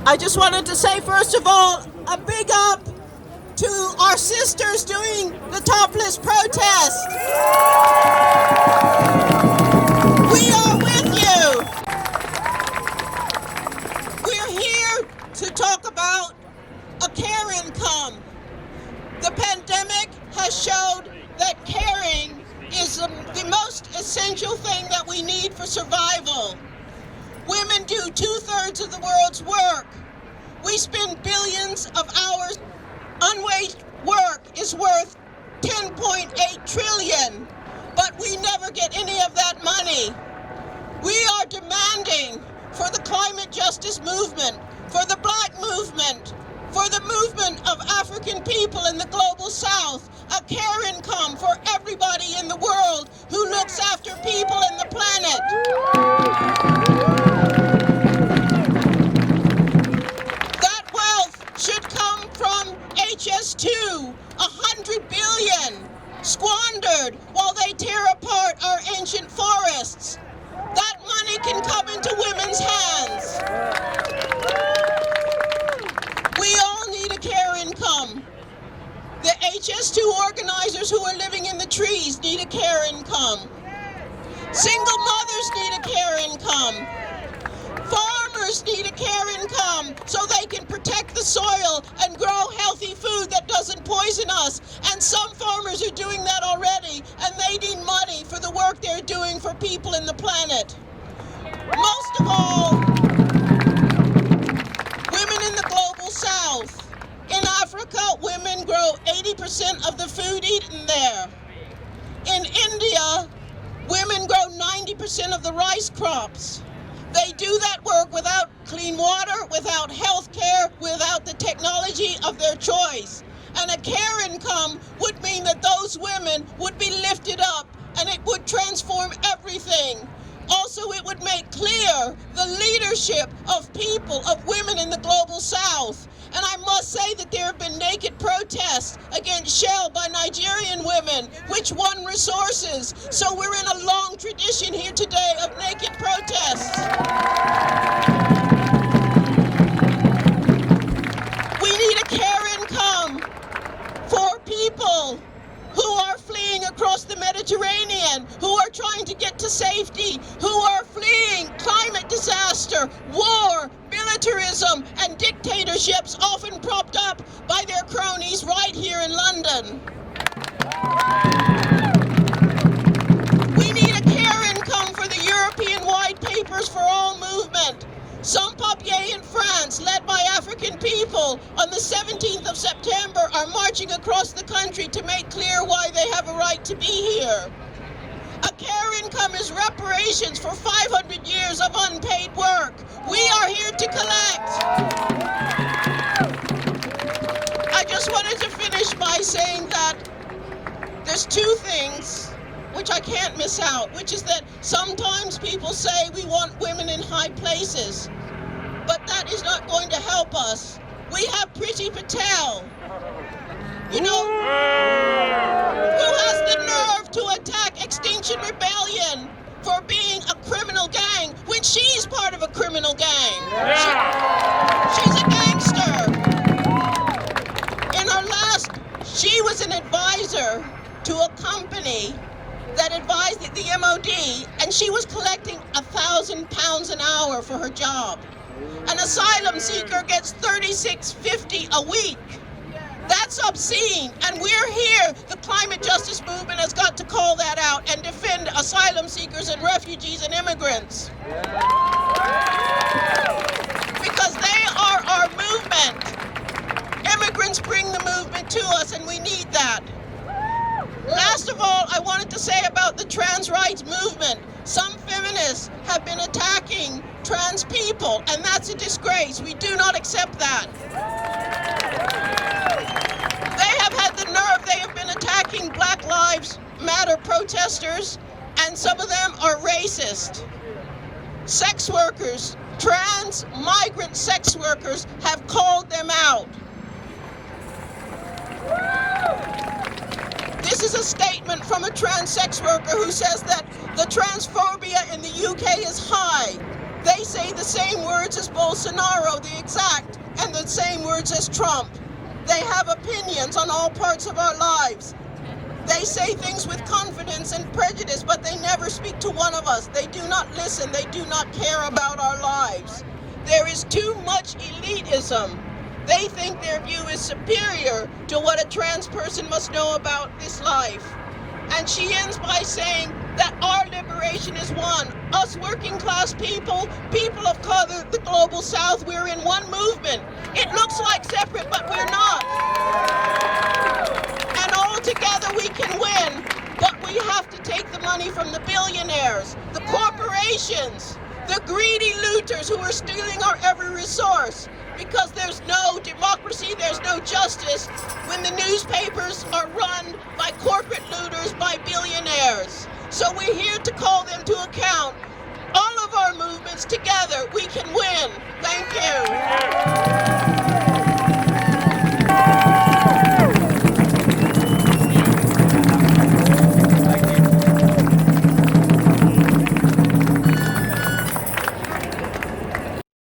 I just wanted to say, first of all, a big up to our sisters doing the topless protest. We are with you. We're here to talk about a care income. The pandemic has showed that caring is the most essential thing that we need for survival. Women do 2/3 of the world's work. We spend billions of hours. Unwaged work is worth 10.8 trillion, but we never get any of that money. We are demanding for the climate justice movement, for the Black movement, for the movement of African people in the global South, a care income for everybody in the world who looks after people in the planet. That wealth should come from HS2, 100 billion, squandered while they tear apart our ancient forests. That money can come into women's hands. We all need a care income. The HS2 organizers who are living in the trees need a care income. Single mothers need a care income. Farmers need a care income so they can protect the soil and grow healthy food that doesn't poison us. And some farmers are doing that already, and they need money for the work they're doing for people in the planet. Most of all, women in the global South. In Africa, women grow 80% of the food eaten there. In India, women grow 90% of the rice crops. They do that work without clean water, without health care, without the technology of their choice. And a care income would mean that those women would be lifted up, and it would transform everything. Also, it would make clear the leadership of people, of women in the global South. And I must say that there have been naked protests against Shell by Nigerian women, which won resources. So we're in a long tradition here today of naked protests. We need a care income for people who are fleeing across the Mediterranean, who are trying to get to safety, who are fleeing climate disaster, war, militarism, and dictatorships often propped up by their cronies right here in London. We need a care income for the European White Papers for All movement. Sans Papiers in France, led by African people, on the 17th of September are marching across the country to make clear why they have a right to be here. A care income is reparations for 500 years of unpaid work. We are here to collect. I just wanted to finish by saying that there's two things which I can't miss out, which is that sometimes people say we want women in high places, but that is not going to help us. We have Priti Patel, you know, who has the nerve to attack Extinction Rebellion for being a criminal gang when she's part of a criminal gang. She's a gangster. In her last, she was an advisor to a company that advised the MOD, and she was collecting £1,000 an hour for her job. An asylum seeker gets $36.50 a week. That's obscene, and we're here. The climate justice movement has got to call that out and defend asylum seekers and refugees and immigrants. Because they are our movement. Immigrants bring the movement to us, and we need that. Last of all, I wanted to say about the trans rights movement. Some feminists have been attacking trans people, and that's a disgrace. We do not accept that. They have had the nerve, they have been attacking Black Lives Matter protesters, and some of them are racist. Sex workers, trans migrant sex workers have called them out. This is a statement from a trans sex worker who says that the transphobia in the UK is high. They say the same words words as Bolsonaro, the exact, and the same words as Trump. They have opinions on all parts of our lives. They say things with confidence and prejudice, but they never speak to one of us. They do not listen. They do not care about our lives. There is too much elitism. They think their view is superior to what a trans person must know about this life. And she ends by saying that our liberation is one. Us working class people, people of color, the global south, we're in one movement. It looks like separate, but we're not. And all together we can win, but we have to take the money from the billionaires, the corporations, the greedy looters who are stealing our every resource. Because there's no democracy, there's no justice when the newspapers are run by corporate looters, by billionaires. So we're here to call them to account. All of our movements together, we can win. Thank you.